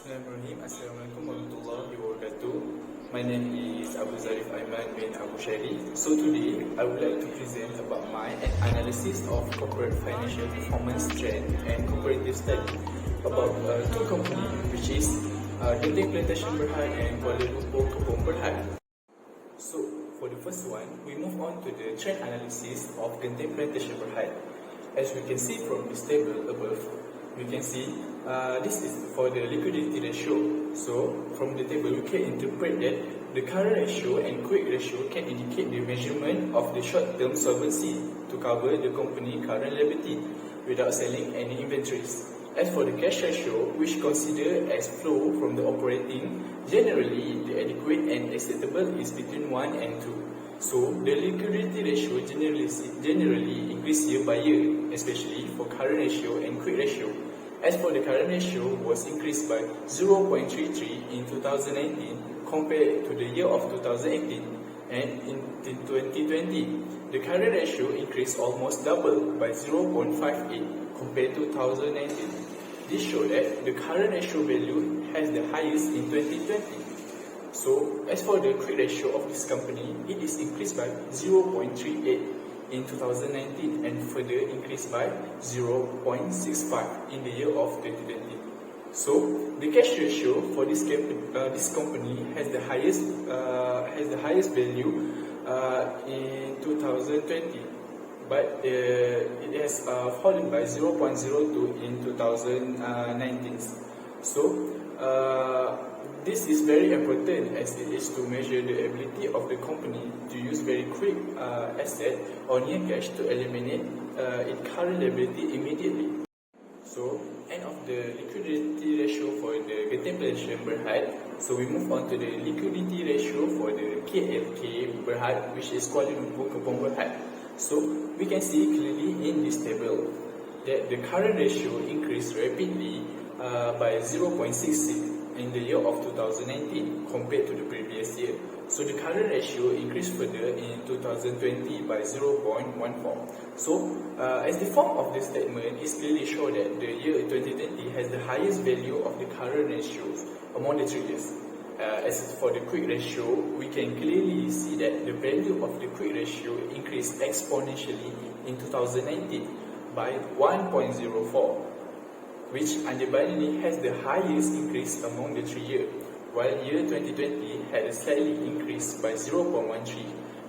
Bismillahirrahmanirrahim. Assalamualaikum warahmatullahi wabarakatuh. My name is Zharif Aiman bin Abu Shari. So today, I would like to present about my analysis of corporate financial performance trend and comparative study about two companies, which is GENTING PLANTATION BERHAD and KUALA KEPONG BERHAD. So for the first one, we move on to the trend analysis of GENTING PLANTATION BERHAD. As we can see from this table above, we can see this is for the liquidity ratio. So from the table, we can interpret that the current ratio and quick ratio can indicate the measurement of the short-term solvency to cover the company current liability without selling any inventories. As for the cash ratio, which considered as flow from the operating, generally the adequate and acceptable is between 1 and 2. So the liquidity ratio generally increase year by year, especially for current ratio and quick ratio. As for the current ratio was increased by 0.33 in 2019 compared to the year of 2018, and in 2020, the current ratio increased almost double by 0.58 compared to 2019. This shows that the current ratio value has the highest in 2020. So, as for the quick ratio of this company, it is increased by 0.38 in 2019 and further increased by 0.65 in the year of 2020. So, the cash ratio for this company has the highest value in 2020, but it has fallen by 0.02 in 2019. So, this is very important as it is to measure the ability of the company to use very quick asset or near cash to eliminate its current liability immediately. So, end of the liquidity ratio for the GENTING PLANTATION BERHAD. So we move on to the liquidity ratio for the KLK BERHAD, which is KUALA KEPONG BERHAD. So we can see clearly in this table that the current ratio increased rapidly by 0.66 in the year of 2019 compared to the previous year. So the current ratio increased further in 2020 by 0.14. So as the form of this statement is clearly show that the year 2020 has the highest value of the current ratios among the 3 years. As for the quick ratio, we can clearly see that the value of the quick ratio increased exponentially in 2019 by 1.04. which undeniably has the highest increase among the 3 years, while year 2020 had a slightly increase by 0.13.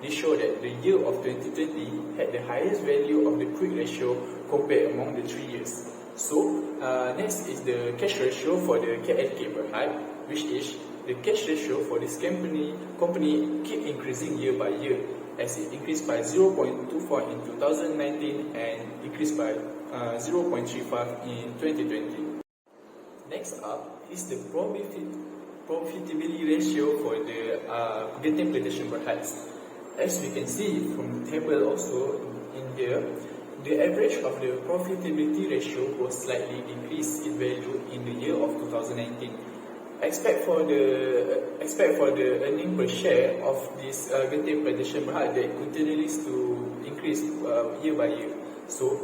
This shows that the year of 2020 had the highest value of the quick ratio compared among the 3 years. So, next is the cash ratio for the KLK BERHAD, which is the cash ratio for this company keep increasing year by year, as it increased by 0.24 in 2019 and increased by 0.35 in 2020. Next up is the profitability ratio for the GENTING PLANTATION BERHAD. As we can see from the table also in here, the average of the profitability ratio was slightly increased in value in the year of 2019. Expect for the earning per share of this GENTING PLANTATION BERHAD that continues to increase year by year. So,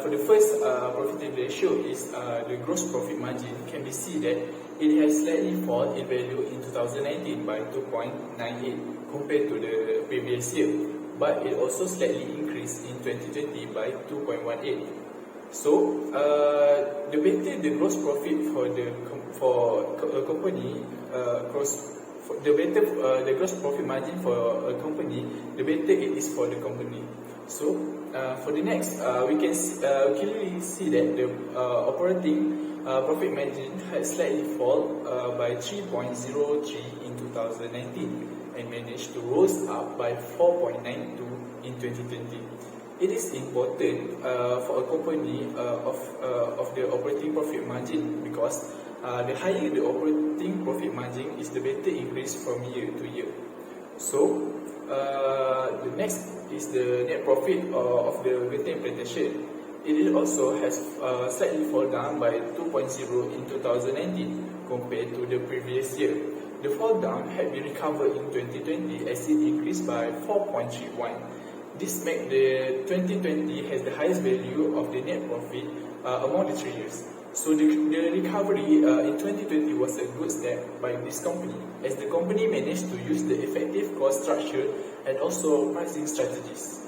for the first profitability ratio is the gross profit margin. Can be seen that it has slightly fallen in value in 2019 by 2.98 compared to the previous year, but it also slightly increased in 2020 by 2.18. So, the better the gross profit for a company, the gross profit margin for a company, the better it is for the company. So, for the next, we can clearly see that the operating profit margin has slightly fallen by 3.03 in 2019 and managed to rise up by 4.92 in 2020. It is important for a company of the operating profit margin, because the higher the operating profit margin is, the better increase from year to year. So, the next is the net profit of the GENTING PLANTATION. It also has slightly fall down by 2.0 in 2019 compared to the previous year. The fall down had been recovered in 2020 as it increased by 4.31. This makes the 2020 has the highest value of the net profit among the 3 years. So the recovery in 2020 was a good step by this company, as the company managed to use the effective cost structure and also pricing strategies.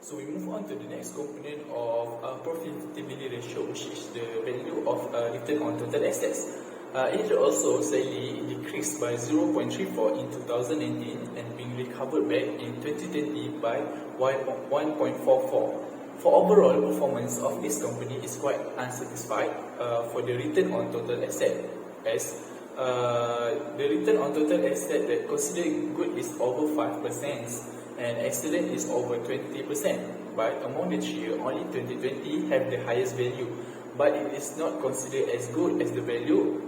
So we move on to the next component of profitability ratio, which is the value of return on total assets. It also slightly decreased by 0.34 in 2019 and being recovered back in 2020 by 1.44. For overall performance of this company is quite unsatisfied for the return on total asset, as the return on total asset that considered good is over 5% and excellent is over 20%, but among the three, only 2020 have the highest value, but it is not considered as good as the value.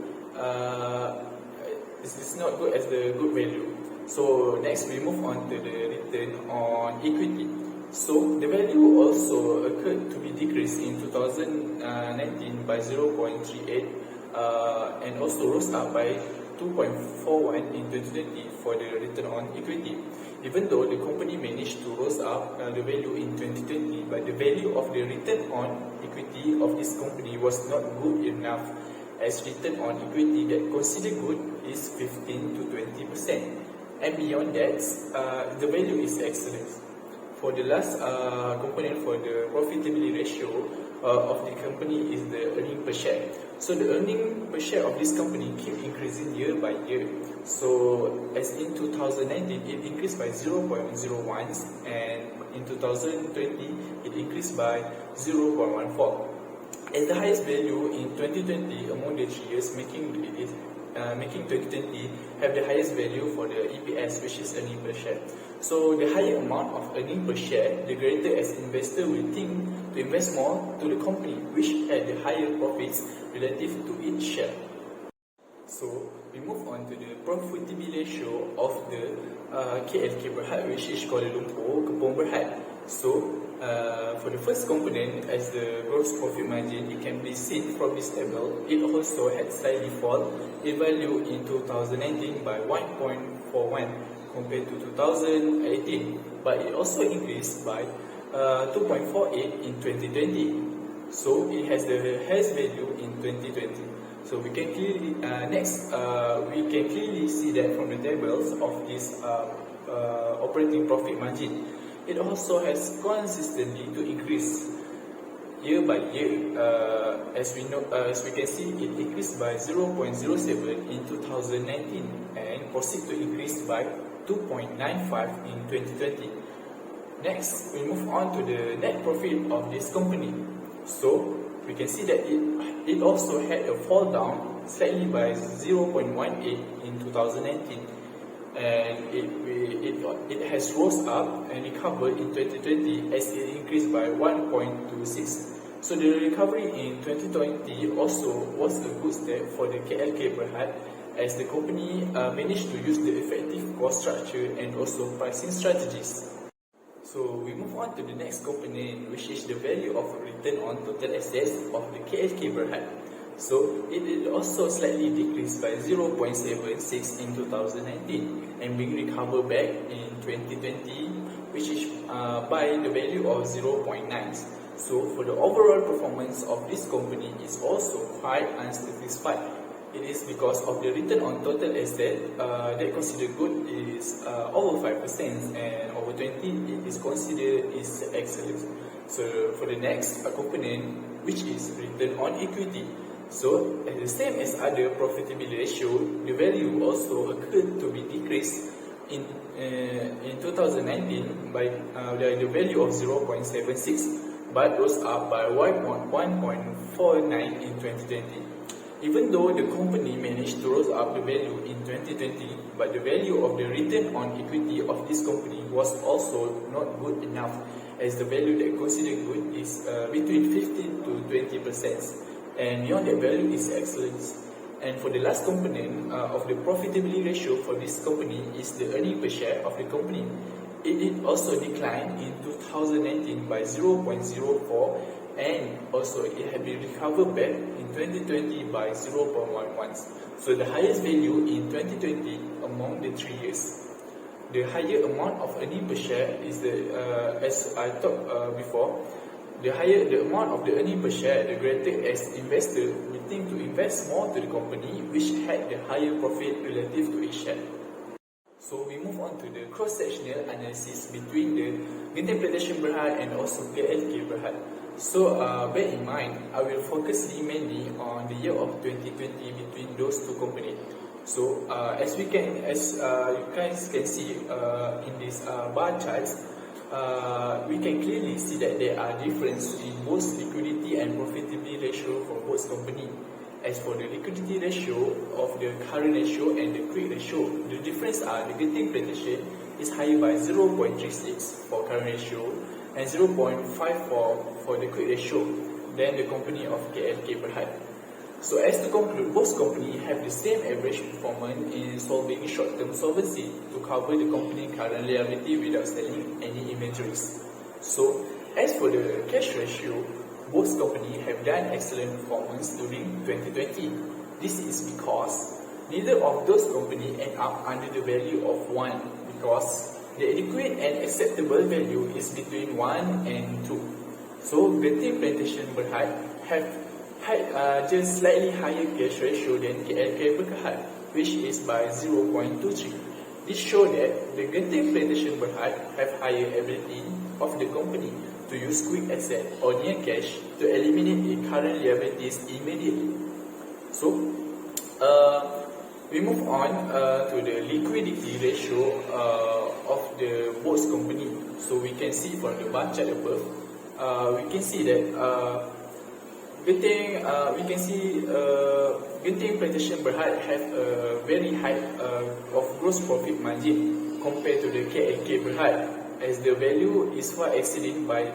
It is not good as the good value. So next we move on to the return on equity. So the value also occurred to be decreased in 2019 by 0.38 and also rose up by 2.41 in 2020 for the return on equity. Even though the company managed to rose up the value in 2020, but the value of the return on equity of this company was not good enough, as return on equity that considered good is 15 to 20%, and beyond that, the value is excellent. For the last component for the profitability ratio of the company is the earning per share. So the earning per share of this company keep increasing year by year. So as in 2019, it increased by 0.01, and in 2020, it increased by 0.14. As the highest value in 2020 among the 3 years, making 2020 have the highest value for the EPS, which is earning per share. So the higher amount of earning per share, the greater as investor will think to invest more to the company, which had the higher profits relative to each share. So we move on to the profitability ratio of the KLK BERHAD, which is Kuala Lumpur KEPONG BERHAD. So for the first component, as the gross profit margin, it can be seen from this table. It also had slightly fall in value in 2019 by 1.41 compared to 2018, but it also increased by 2.48 in 2020. So it has the highest value in 2020. So we can clearly we can clearly see that from the tables of this operating profit margin. It also has consistently to increase year by year. As we can see, it increased by 0.07 in 2019 and proceed to increase by 2.95 in 2020. Next, we move on to the net profit of this company. So we can see that it also had a fall down slightly by 0.18 in 2019, and it has rose up and recovered in 2020 as it increased by 1.26. So the recovery in 2020 also was a good step for the KLK BERHAD, as the company managed to use the effective cost structure and also pricing strategies. So we move on to the next component, which is the value of return on total assets of the KLK BERHAD. So it also slightly decreased by 0.76 in 2019 and being recovered back in 2020, which is by the value of 0.9. So for the overall performance of this company is also quite unsatisfied. It is because of the return on total asset that considered good is over 5% and over 20 it is considered is excellent. So for the next component, which is return on equity. So as the same as other profitability ratio, the value also occurred to be decreased in 2019 by the value of 0.76, but rose up by 1.49 in 2020. Even though the company managed to raise up the value in 2020, but the value of the return on equity of this company was also not good enough, as the value that considered good is between 15 to 20%, and beyond that value is excellence. And for the last component of the profitability ratio for this company is the earning per share of the company. It also declined in 2019 by 0.04, and also it had been recovered back in 2020 by 0.11. So the highest value in 2020 among the 3 years. The higher amount of earning per share is the as I talked before, The higher the amount of the earning per share, the greater as investor will think to invest more to the company which had the higher profit relative to each share. So we move on to the cross-sectional analysis between the Genting Plantation Berhad and also KLK Berhad. So bear in mind, I will focus mainly on the year of 2020 between those two companies. So as you guys can see in these bar charts, we can clearly see that there are differences in both liquidity and profitability ratio for both companies. As for the liquidity ratio of the current ratio and the quick ratio, the difference are the Genting Plantation is higher by 0.36 for current ratio and 0.54 for the quick ratio than the company of KLK Berhad. So as to conclude, both companies have the same average performance in solving short-term solvency to cover the company's current liability without selling any inventories. So as for the cash ratio, both companies have done excellent performance during 2020. This is because neither of those companies end up under the value of 1 because the adequate and acceptable value is between 1 and 2. So Genting Plantation Berhad have had just slightly higher cash ratio than KLK Berhad, which is by 0.23. This shows that the Genting Plantation Berhad have higher ability of the company to use quick asset or near cash to eliminate the current liabilities immediately. So we move on to the liquidity ratio of the both company. So we can see from the bar chart above, we can see that Genting Plantation Berhad have a very high of gross profit margin compared to the KLK Berhad, as the value is far exceeding by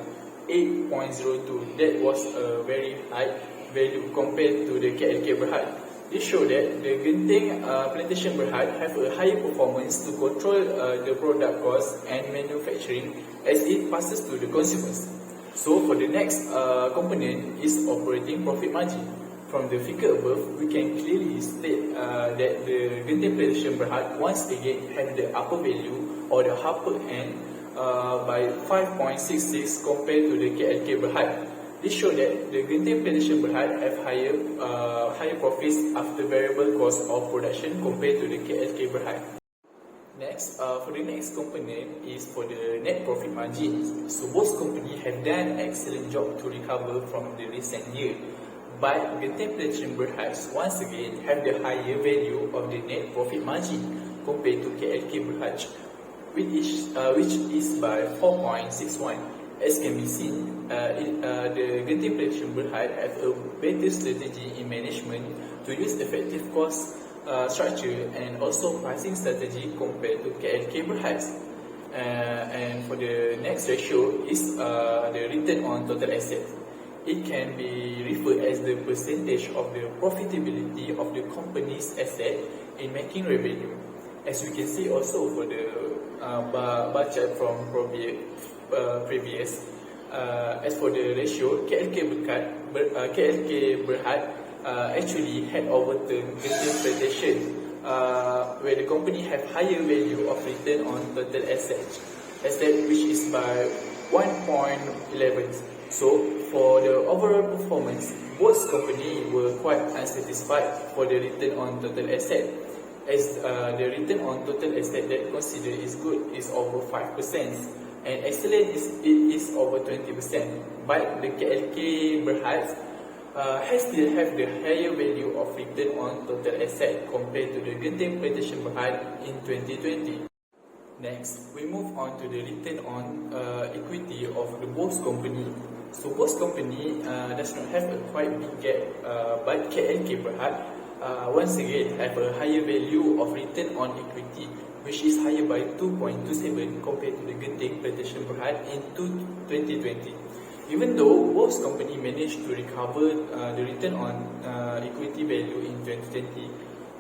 8.02. That was a very high value compared to the KLK Berhad. This shows that the Genting Plantation Berhad have a higher performance to control the product cost and manufacturing as it passes to the consumers. So for the next component is operating profit margin. From the figure above, we can clearly state that the Genting Plantation Berhad once again have the upper value or the upper end by 5.66 compared to the KLK Berhad. This shows that the Genting Plantation Berhad have higher profits after variable cost of production compared to the KLK Berhad. Next, for the next component is for the net profit margins. So both companies have done an excellent job to recover from the recent year. But Genting Plantation Berhad once again have the higher value of the net profit margin compared to KLK Berhad, which is by 4.61. As can be seen, the Genting Plantation Berhad have a better strategy in management to use effective cost structure and also pricing strategy compared to KLK Berhad. And for the next ratio is the return on total asset. It can be referred as the percentage of the profitability of the company's asset in making revenue. As we can see also for the bar chart from previous, as for the ratio, KLK Berhad actually had overturned Genting Plantation, where the company have higher value of return on total asset which is by 1.11. So for the overall performance, both companies were quite unsatisfied for the return on total asset, as the return on total asset that considered is good is over 5% and excellent is over 20%. But the KLK Berhad still have the higher value of return on total asset compared to the Genting Plantation Berhad in 2020. Next, we move on to the return on equity of the both company. So both company does not have a quite big gap, but KLK Berhad once again have a higher value of return on equity, which is higher by 2.27 compared to the Genting Plantation Berhad in 2020. Even though both companies managed to recover the return on equity value in 2020,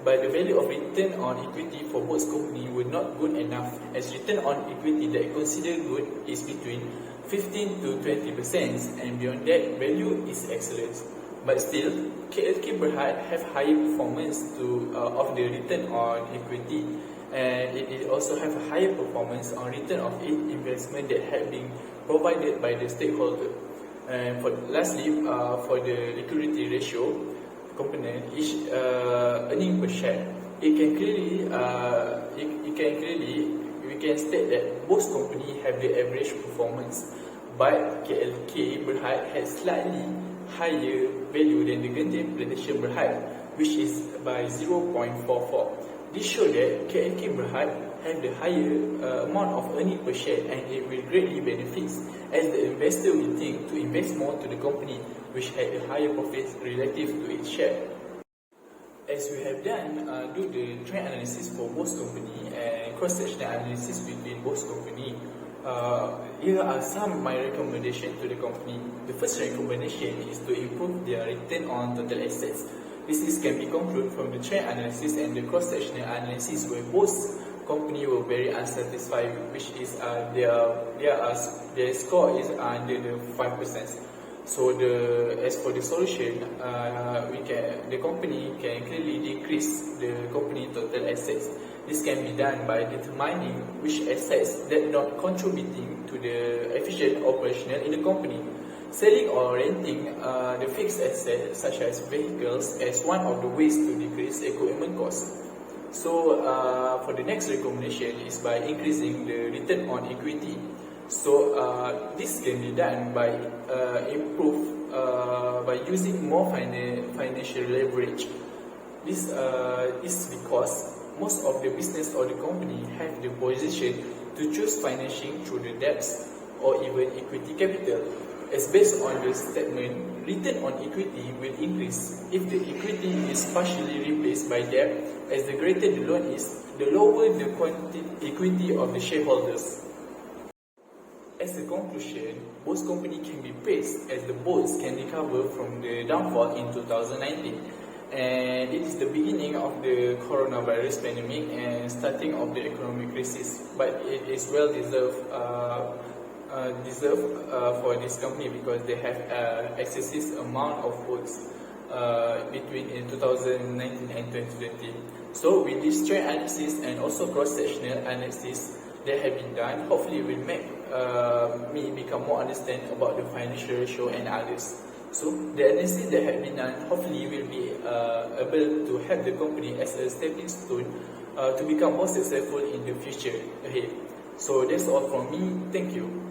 but the value of return on equity for both companies were not good enough, as return on equity that considered good is between 15 to 20%, and beyond that value is excellent. But still, KLK Berhad have higher performance of the return on equity, and it also have a higher performance on return of its investment that had been provided by the stakeholder. And for the liquidity ratio component, each earning per share, we can state that both companies have the average performance, but KLK Berhad has slightly higher value than the Genting Plantation Berhad, which is by 0.44. This shows that KLK Berhad have the higher amount of earning per share, and it will greatly benefit as the investor will think to invest more to the company which had a higher profit relative to its share. As we have done, do the trend analysis for both company and cross-sectional analysis between both company. Here are some of my recommendations to the company. The first recommendation is to improve their return on total assets. This can be concluded from the trend analysis and the cross-sectional analysis, where both companies were very unsatisfied, which is their score is under the 5%. So as for the solution, the company can clearly decrease the company total assets. This can be done by determining which assets that not contributing to the efficient operational in the company. Selling or renting the fixed assets such as vehicles as one of the ways to decrease equipment costs. So for the next recommendation is by increasing the return on equity. So this can be done by by using more financial leverage. This is because most of the business or the company have the position to choose financing through the debts or even equity capital. As based on the statement, return on equity will increase if the equity is partially replaced by debt, as the greater the loan is, the lower the equity of the shareholders. As a conclusion, both companies can be praised as the boats can recover from the downfall in 2019. And it is the beginning of the coronavirus pandemic and starting of the economic crisis, but it is well deserved for this company because they have excessive amount of boats between 2019 and 2020. So with this trend analysis and also cross-sectional analysis that have been done, hopefully will make me become more understand about the financial ratio and others. So the analysis that have been done hopefully will be able to help the company as a stepping stone to become more successful in the future ahead. So that's all from me. Thank you.